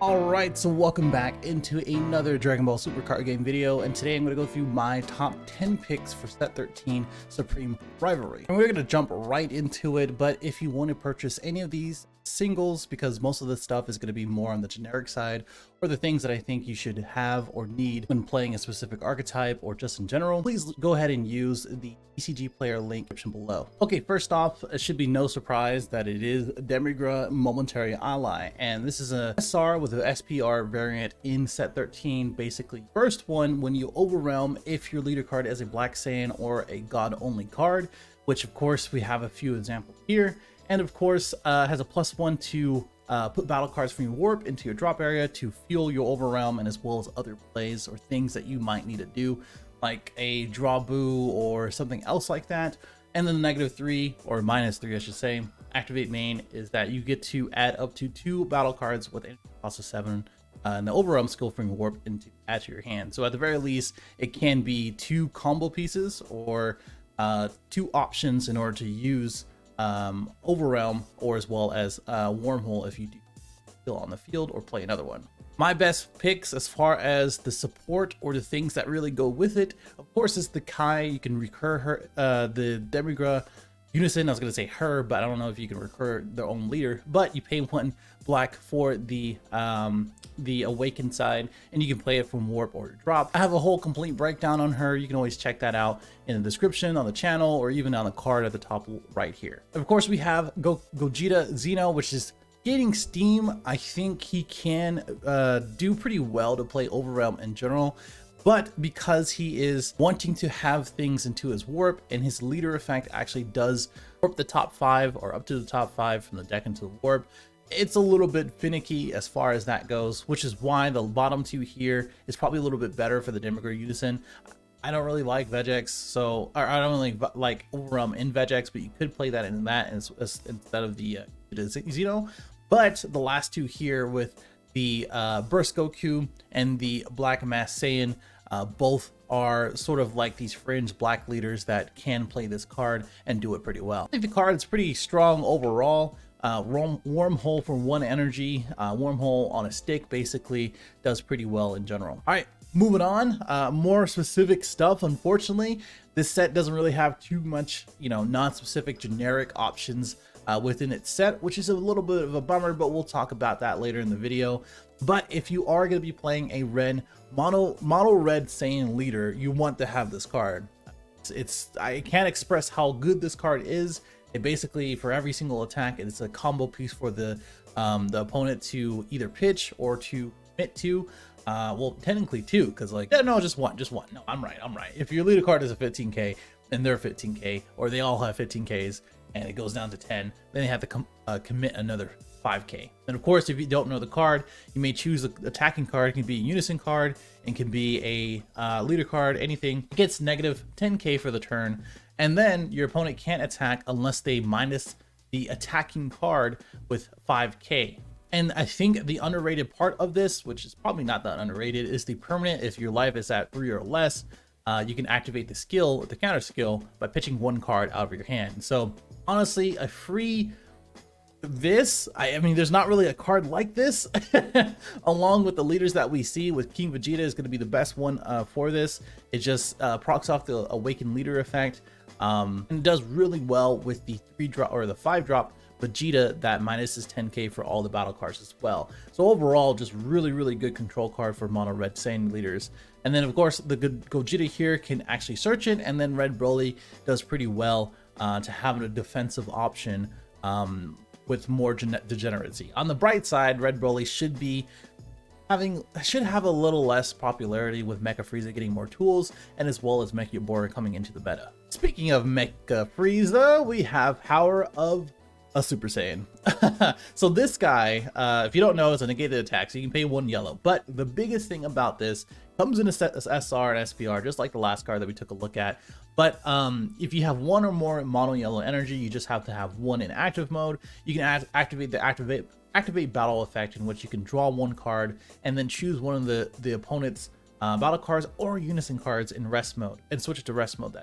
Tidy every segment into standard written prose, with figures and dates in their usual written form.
Alright, so welcome back into another Dragon Ball Super card game video, and today I'm going to go through my top 10 picks for set 13 Supreme Rivalry. And we're going to jump right into it, but if you want to purchase any of these singles, because most of the stuff is going to be more on the generic side, or the things that I think you should have or need when playing a specific archetype or just in general, please go ahead and use the ECG player link description below. Okay, first off, it should be no surprise that it is Demigra Momentary Ally, and this is a SR with an SPR variant in set 13. Basically, first one, when you overwhelm, if your leader card is a Black Saiyan or a God only card, which of course we have a few examples here, and of course has a +1 to put battle cards from your warp into your drop area to fuel your overwhelm, and as well as other plays or things that you might need to do, like a draw boo or something else like that. And then the -3 or -3, I should say, activate main is that you get to add up to 2 battle cards with a cost of 7 and the overwhelm skill from your warp into add to your hand. So at the very least, it can be 2 combo pieces or 2 options in order to use overwhelm, or as well as wormhole if you do still on the field or play another one. My best picks as far as the support or the things that really go with it, of course, is the Kai. You can recur her, the Demigra Unison. I was going to say her, but I don't know if you can recur their own leader, but you pay 1 black for the awakened side, and you can play it from warp or drop. I have a whole complete breakdown on her. You can always check that out in the description on the channel, or even on the card at the top right here. Of course, we have Gogeta Zeno, which is getting steam. I think he can do pretty well to play overwhelm in general, but because he is wanting to have things into his warp, and his leader effect actually does warp the top 5 or up to the top 5 from the deck into the warp, it's a little bit finicky as far as that goes, which is why the bottom 2 here is probably a little bit better for the Demigra Unison. I don't really like Vegex, so I don't really like overwhelm in Vegex, but you could play that in that instead of the Zeno. But the last 2 here with the Burst Goku and the Black Mass Saiyan, both are sort of like these fringe black leaders that can play this card and do it pretty well. I think the card is pretty strong overall. Wormhole for 1 energy, wormhole on a stick basically does pretty well in general. All right, moving on, more specific stuff. Unfortunately, this set doesn't really have too much, non-specific generic options within its set, which is a little bit of a bummer, but we'll talk about that later in the video. But if you are going to be playing a red mono red Saiyan leader, you want to have this card. I can't express how good this card is. It basically, for every single attack, it's a combo piece for the opponent to either pitch or to commit to. Well, technically 2, because no, just one. No, I'm right. If your leader card is a 15k and they're 15k, or they all have 15ks, and it goes down to 10, then they have to commit another 5k. And of course, if you don't know the card, you may choose the attacking card. It can be a unison card, and can be a leader card, anything. It gets -10k for the turn, and then your opponent can't attack unless they minus the attacking card with 5k. And I think the underrated part of this, which is probably not that underrated, is the permanent. If your life is at 3 or less, you can activate the skill, the counter skill, by pitching 1 card out of your hand. So honestly, a free this, I mean, there's not really a card like this along with the leaders that we see. With King Vegeta is going to be the best one for this. It just procs off the awakened leader effect, and does really well with the 3-drop or the 5-drop Vegeta that minuses 10k for all the battle cards as well. So overall, just really good control card for mono red Saiyan leaders. And then of course the good Gogeta here can actually search it, and then Red Broly does pretty well to have a defensive option with more degeneracy. On the bright side, Red Broly should have a little less popularity, with Mecha Frieza getting more tools, and as well as Mecha Bora coming into the meta. Speaking of Mecha Frieza, we have Power of a Super Saiyan. So this guy, if you don't know, is a negated attack, so you can pay 1 yellow. But the biggest thing about this, comes in a set as SR and SPR, just like the last card that we took a look at. But if you have 1 or more mono yellow energy, you just have to have 1 in active mode. You can activate the activate battle effect, in which you can draw 1 card and then choose one of the opponent's battle cards or unison cards in rest mode, and switch it to rest mode.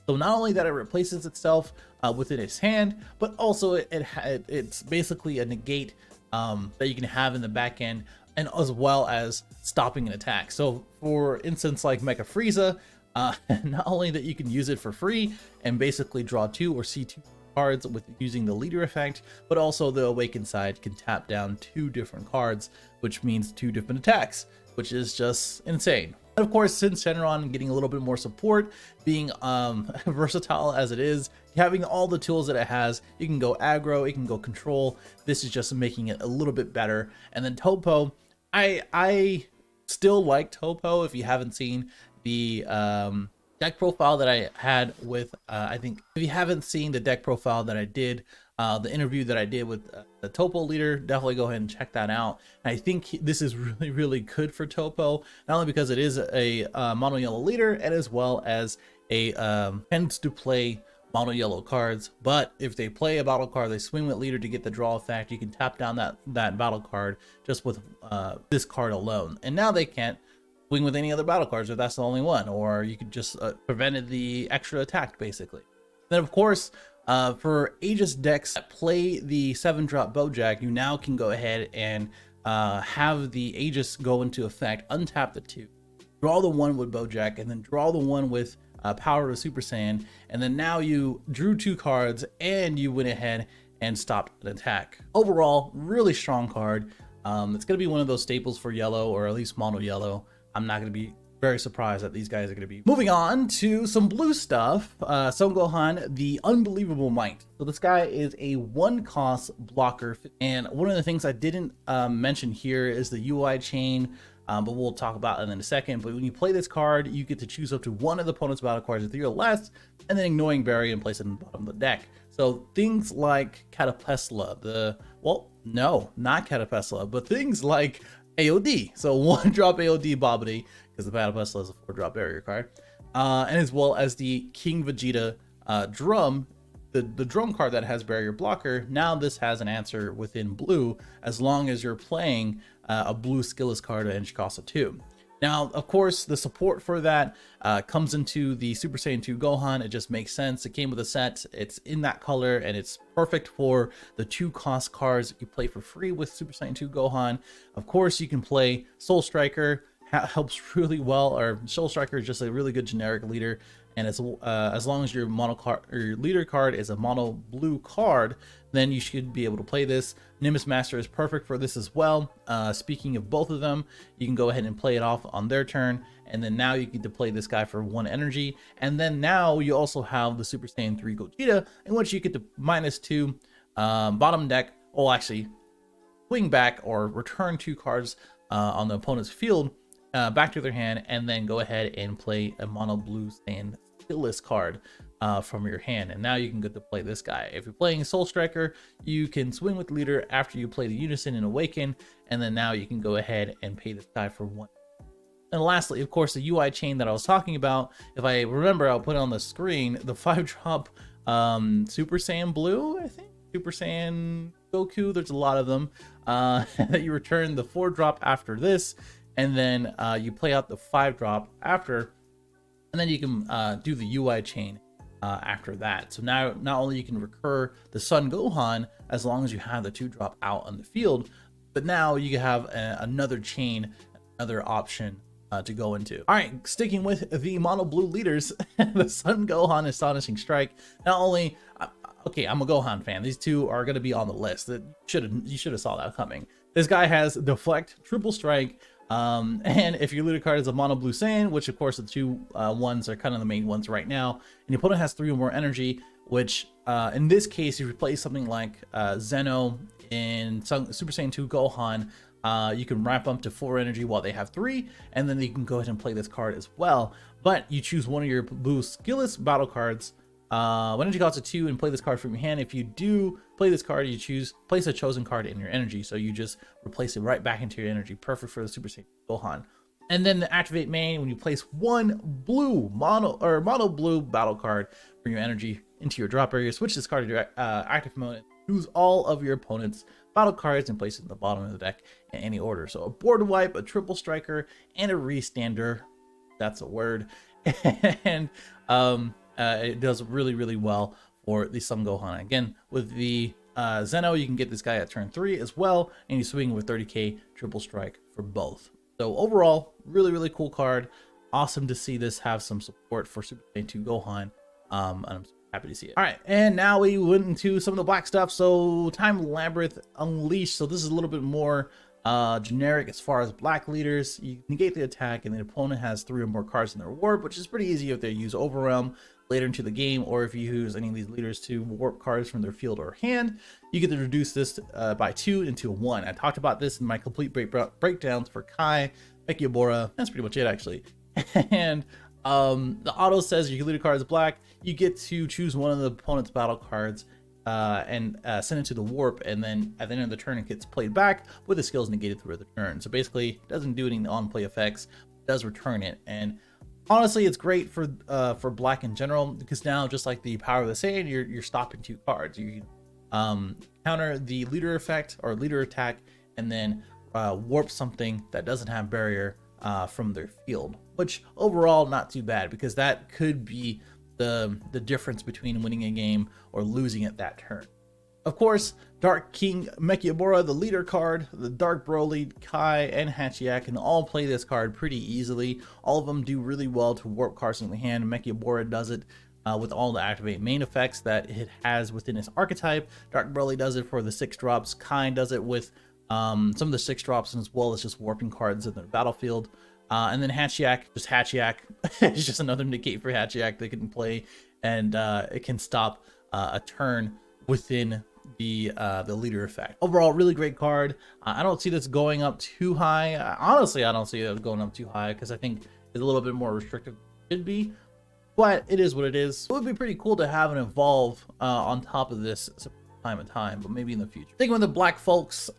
So not only that it replaces itself within its hand, but also it's basically a negate that you can have in the back end and as well as stopping an attack. So for instance, like Mecha Frieza, not only that you can use it for free and basically draw 2 or see 2 cards with using the leader effect, but also the awakened side can tap down 2 different cards, which means 2 different attacks, which is just insane. And of course, since Shenron getting a little bit more support, being versatile as it is, having all the tools that it has, you can go aggro, you can go control. This is just making it a little bit better. And then Topo, I still like Topo. If you haven't seen the deck profile that I had with, I think if you haven't seen the deck profile that I did, the interview that I did with the Topo leader, definitely go ahead and check that out. And I think this is really, really good for Topo, not only because it is a mono yellow leader, and as well as a tends to play mono yellow cards, but if they play a battle card, they swing with leader to get the draw effect, you can tap down that battle card just with this card alone. And now they can't swing with any other battle cards if that's the only one, or you could just prevented the extra attack basically. Then of course, for Aegis decks that play the 7-drop Bojack, you now can go ahead and have the Aegis go into effect, untap the 2, draw the 1 with Bojack, and then draw the 1 with Power of Super Saiyan, and then now you drew 2 cards and you went ahead and stopped an attack. Overall, really strong card. It's going to be one of those staples for yellow, or at least mono yellow. I'm not going to be very surprised that these guys are going to be. Moving on to some blue stuff. Son Gohan, the Unbelievable Might. So this guy is a 1-cost blocker, and one of the things I didn't mention here is the UI chain, but we'll talk about it in a second. But when you play this card, you get to choose up to 1 of the opponent's battle cards with 3 or less, and then ignoring barrier and place it in the bottom of the deck. So things like Catapesla, well, no, not Catapesla, but things like AOD. So 1-drop AOD Bobbity, because the Catapesla is a 4-drop barrier card, and as well as the King Vegeta drum, the drum card that has barrier blocker. Now this has an answer within blue as long as you're playing a blue skillless card at energy cost of 2. Now, of course, the support for that comes into the Super Saiyan 2 Gohan. It just makes sense. It came with a set. It's in that color, and it's perfect for the 2-cost cards that you play for free with Super Saiyan 2 Gohan. Of course, you can play Soul Striker. Helps really well. Or Soul Striker is just a really good generic leader, and as long as your mono card or your leader card is a mono blue card, then you should be able to play this. Nimbus Master is perfect for this as well. Speaking of both of them, you can go ahead and play it off on their turn, and then now you get to play this guy for 1 energy. And then now you also have the Super Saiyan 3 Gogeta, in which you get to -2 bottom deck. Oh, actually, swing back or return 2 cards on the opponent's field back to their hand, and then go ahead and play a mono blue Saiyan skillless card from your hand. And now you can get to play this guy. If you're playing Soul Striker, you can swing with leader after you play the Unison and Awaken, and then now you can go ahead and pay this guy for 1. And lastly, of course, the UI chain that I was talking about, if I remember, I'll put it on the screen, the 5-drop Super Saiyan Blue, I think, Super Saiyan Goku, there's a lot of them, that you return the 4-drop after this, and then you play out the 5-drop after, and then you can do the UI chain after that. So now not only you can recur the Son Gohan as long as you have the 2-drop out on the field, but now you have another chain, another option to go into. All right, sticking with the mono blue leaders, the Son Gohan Astonishing Strike. Not only, okay, I'm a Gohan fan. These two are going to be on the list. You should have saw that coming. This guy has Deflect, Triple Strike, and if your leader card is a mono blue Saiyan, which of course the 2 ones are kind of the main ones right now, and your opponent has 3 or more energy, which in this case, if you play something like Zeno in Super Saiyan 2 Gohan, you can ramp up to 4 energy while they have 3, and then you can go ahead and play this card as well. But you choose one of your blue skillless battle cards, when energy costs a 2, and play this card from your hand. If you do play this card, you place a chosen card in your energy, so you just replace it right back into your energy. Perfect for the Super Saiyan Gohan. And then the activate main, when you place 1 blue mono blue battle card from your energy into your drop area, switch this card to your active mode, choose all of your opponent's battle cards and place it in the bottom of the deck in any order. So a board wipe, a triple striker, and a restander. That's a word. And it does really, really well for the Son Gohan. Again, with the Zeno, you can get this guy at turn 3 as well, and you swing with 30k triple strike for both. So overall, really cool card. Awesome to see this have some support for Super Saiyan 2 Gohan. And I'm happy to see it. All right, and now we went into some of the black stuff. So Time Labyrinth Unleashed. So this is a little bit more generic as far as black leaders. You negate the attack, and the opponent has 3 or more cards in their warp, which is pretty easy if they use Overwhelm later into the game, or if you use any of these leaders to warp cards from their field or hand. You get to reduce this by 2 into a 1. I talked about this in my complete breakdowns for Kai, Mekiabora. That's pretty much it, actually. And the auto says your leader card is black. You get to choose one of the opponent's battle cards and send it to the warp, and then at the end of the turn it gets played back with the skills negated throughout the turn. So basically it doesn't do any on play effects, it does return it. And honestly, it's great for black in general, because now, just like the power of the Saiyan, you're stopping 2 cards. You counter the leader effect or leader attack, and then warp something that doesn't have barrier from their field, which overall not too bad, because that could be the difference between winning a game or losing at that turn. Of course, Dark King Mekiabora, the leader card, the Dark Broly, Kai, and Hachiyak can all play this card pretty easily. All of them do really well to warp cards in the hand. Mekiabora does it with all the activate main effects that it has within its archetype. Dark Broly does it for the 6 drops. Kai does it with some of the 6 drops, as well as just warping cards in the battlefield. And then Hachiyak, it's just another negate for Hachiyak that can play, and it can stop a turn within the leader effect. Overall, really great card. I don't see this going up too high. Honestly, I don't see it going up too high, because I think it's a little bit more restrictive than it should be, but it is what it is. It would be pretty cool to have an evolve on top of this time and time, but maybe in the future. Thinking with the black folks,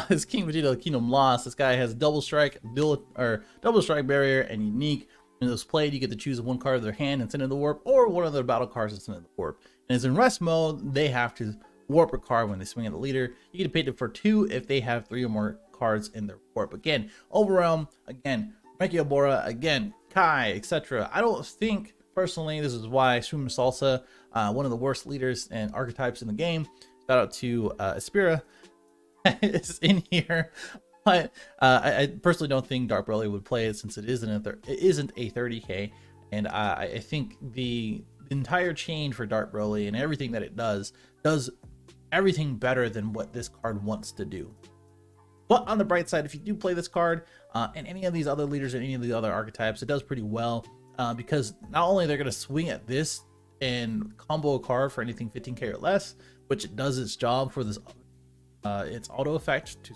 is King Vegeta Kingdom Lost. This guy has double strike barrier and unique. When it's played, you get to choose one card of their hand and send it to the warp, or one of their battle cards and send it to the warp. And as in rest mode, they have to warp a card when they swing at the leader. You get to pay them for 2 if they have 3 or more cards in their warp. Again, Overwhelm, again, Mekiabora, again, Kai, etc. I don't think, personally, this is why Shuma Salsa, one of the worst leaders and archetypes in the game, shout out to Aspira, is in here. But I personally don't think Dark Broly would play it, since it isn't a 30k, and I think the entire chain for Dark Broly and everything that it does everything better than what this card wants to do. But on the bright side, if you do play this card and any of these other leaders and any of the other archetypes, it does pretty well, because not only they're going to swing at this and combo a card for anything 15k or less, which it does its job for this its auto effect to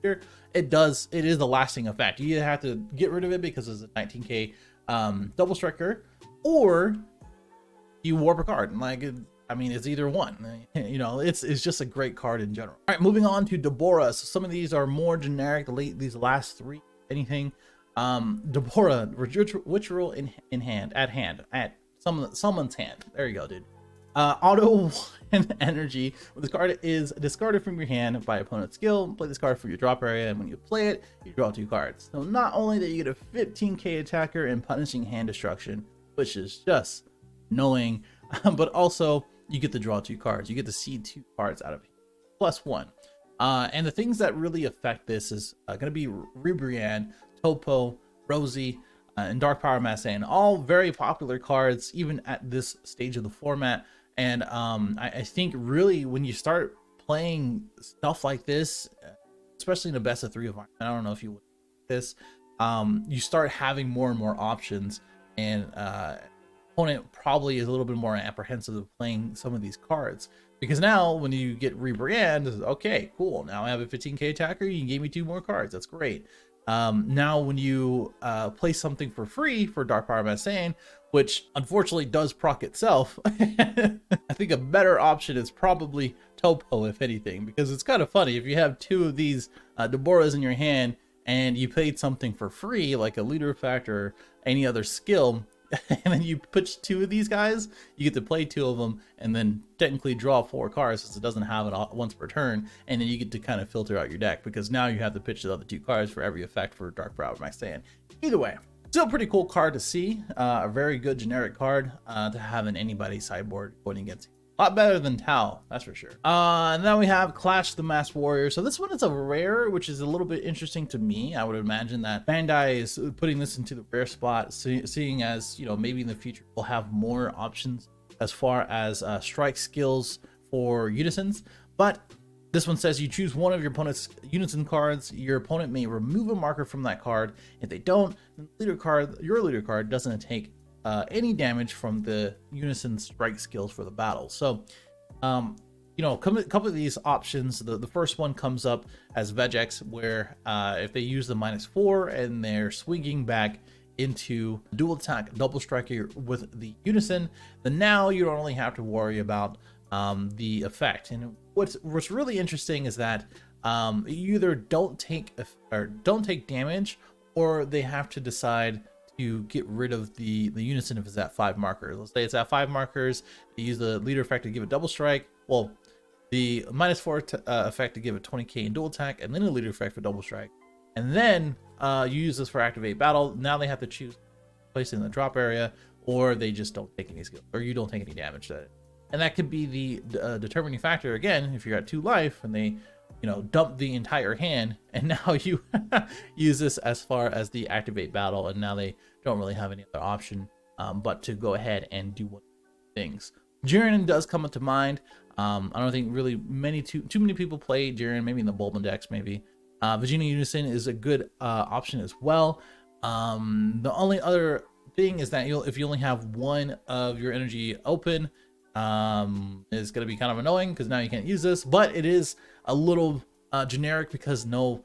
here. It is the lasting effect. You either have to get rid of it because it's a 19k double striker, or you warp a card. Like, I mean, it's either one. You know, it's just a great card in general. All right, moving on to Dabura. So some of these are more generic. These last 3, anything. Dabura, ritual in hand, at someone's hand. There you go, dude. Auto 1 energy. When this card is discarded from your hand by opponent's skill, play this card for your drop area, and when you play it, you draw 2 cards. So not only that you get a 15k attacker and punishing hand destruction, which is just annoying, but also you get to draw 2 cards. You get to see 2 cards out of it, +1. And the things that really affect this is going to be Ribrianne, Topo, Rosie, and Dark Power Masan, all very popular cards even at this stage of the format. And I think really when you start playing stuff like this, especially in a best of 3 environment, I don't know if you would this, you start having more and more options, and opponent probably is a little bit more apprehensive of playing some of these cards, because now when you get rebrand, okay, cool, now I have a 15k attacker, you can give me 2 more cards, that's great. Now when you play something for free for Dark Power Masan, which unfortunately does proc itself, I think a better option is probably Topo, if anything, because it's kind of funny if you have 2 of these Daburas in your hand and you paid something for free, like a leader effect or any other skill, and then you put 2 of these guys, you get to play 2 of them and then technically draw 4 cards, since it doesn't have it once per turn, and then you get to kind of filter out your deck, because now you have to pitch the other 2 cards for every effect for Dark Power Masan. Either way, still a pretty cool card to see, a very good generic card to have in anybody's sideboard going against. lot better than Tao, that's for sure. And then we have Clash the Masked Warrior. So this one is a rare, which is a little bit interesting to me. I would imagine that Bandai is putting this into the rare spot, seeing as, you know, maybe in the future we'll have more options as far as strike skills for unisons. But this one says you choose one of your opponent's unison cards. Your opponent may remove a marker from that card. If they don't, then the leader card, your leader card, doesn't take any damage from the unison strike skills for the battle. So, you know, a couple of these options. The first one comes up as Vegex, where if they use the -4 and they're swinging back into dual attack double striker with the unison, then now you don't only have to worry about the effect. And what's really interesting is that you either don't take damage, or they have to decide to get rid of the unison if it's at 5 markers. Let's say it's at 5 markers, they use the leader effect to give a double strike. Well, the -4 effect to give a 20k in dual attack, and then the leader effect for double strike. And then you use this for activate battle. Now they have to choose place it in the drop area, or they just don't take any skill, or you don't take any damage to it. And that could be the determining factor again if you're at 2 life and they, you know, dump the entire hand, and now you use this as far as the activate battle, and now they don't really have any other option but to go ahead and do one of these things. Jiren does come into mind. I don't think really too many people play Jiren, maybe in the Bulma decks maybe. Vegeta Unison is a good option as well. The only other thing is that if you only have one of your energy open, is going to be kind of annoying because now you can't use this, but it is a little generic because no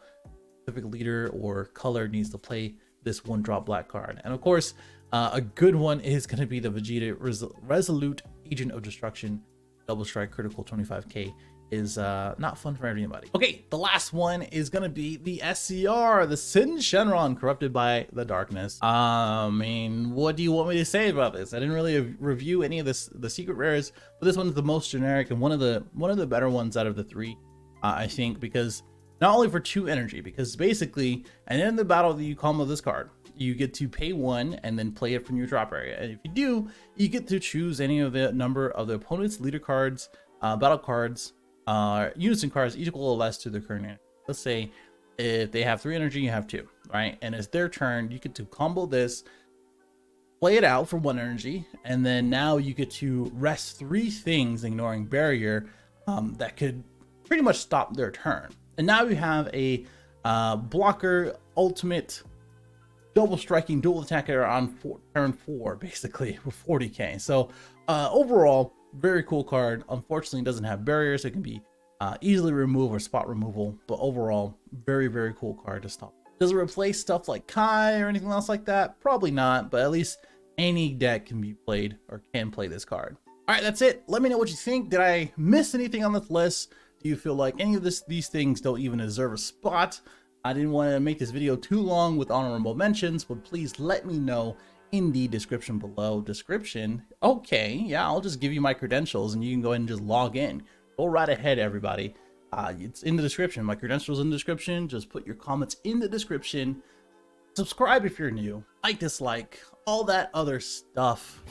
specific leader or color needs to play this 1-drop black card. And of course, a good one is going to be the Vegeta Resolute Agent of Destruction double strike critical 25k. Is not fun for everybody. Okay, the last one is gonna be the SCR, the Sin Shenron, Corrupted by the Darkness. I mean, what do you want me to say about this? I didn't really review any of the secret rares, but this one's the most generic and one of the better ones out of the 3, I think, because not only for 2 energy, because basically at the end of the battle you combo this card, you get to pay 1 and then play it from your drop area. And if you do, you get to choose any of the number of the opponent's leader cards, battle cards, unison cards equal or less to the current energy. Let's say if they have 3 energy, you have 2, right? And it's their turn, you get to combo this, play it out for 1 energy, and then now you get to rest 3 things, ignoring barrier, that could pretty much stop their turn. And now you have a blocker ultimate double striking dual attacker on turn 4, basically, with 40k. So overall, very cool card. Unfortunately, it doesn't have barriers. It can be easily removed or spot removal, but overall, very, very cool card to stop. Does it replace stuff like Kai or anything else like that? Probably not, but at least any deck can be played or can play this card. All right, that's it. Let me know what you think. Did I miss anything on this list? Do you feel like any of these things don't even deserve a spot? I didn't want to make this video too long with honorable mentions, but please let me know in the description below. Description? Okay, yeah, I'll just give you my credentials and you can go ahead and just log in. Go right ahead, everybody. It's in the description. My credentials in the description. Just put your comments in the description. Subscribe if you're new. Like, dislike, all that other stuff.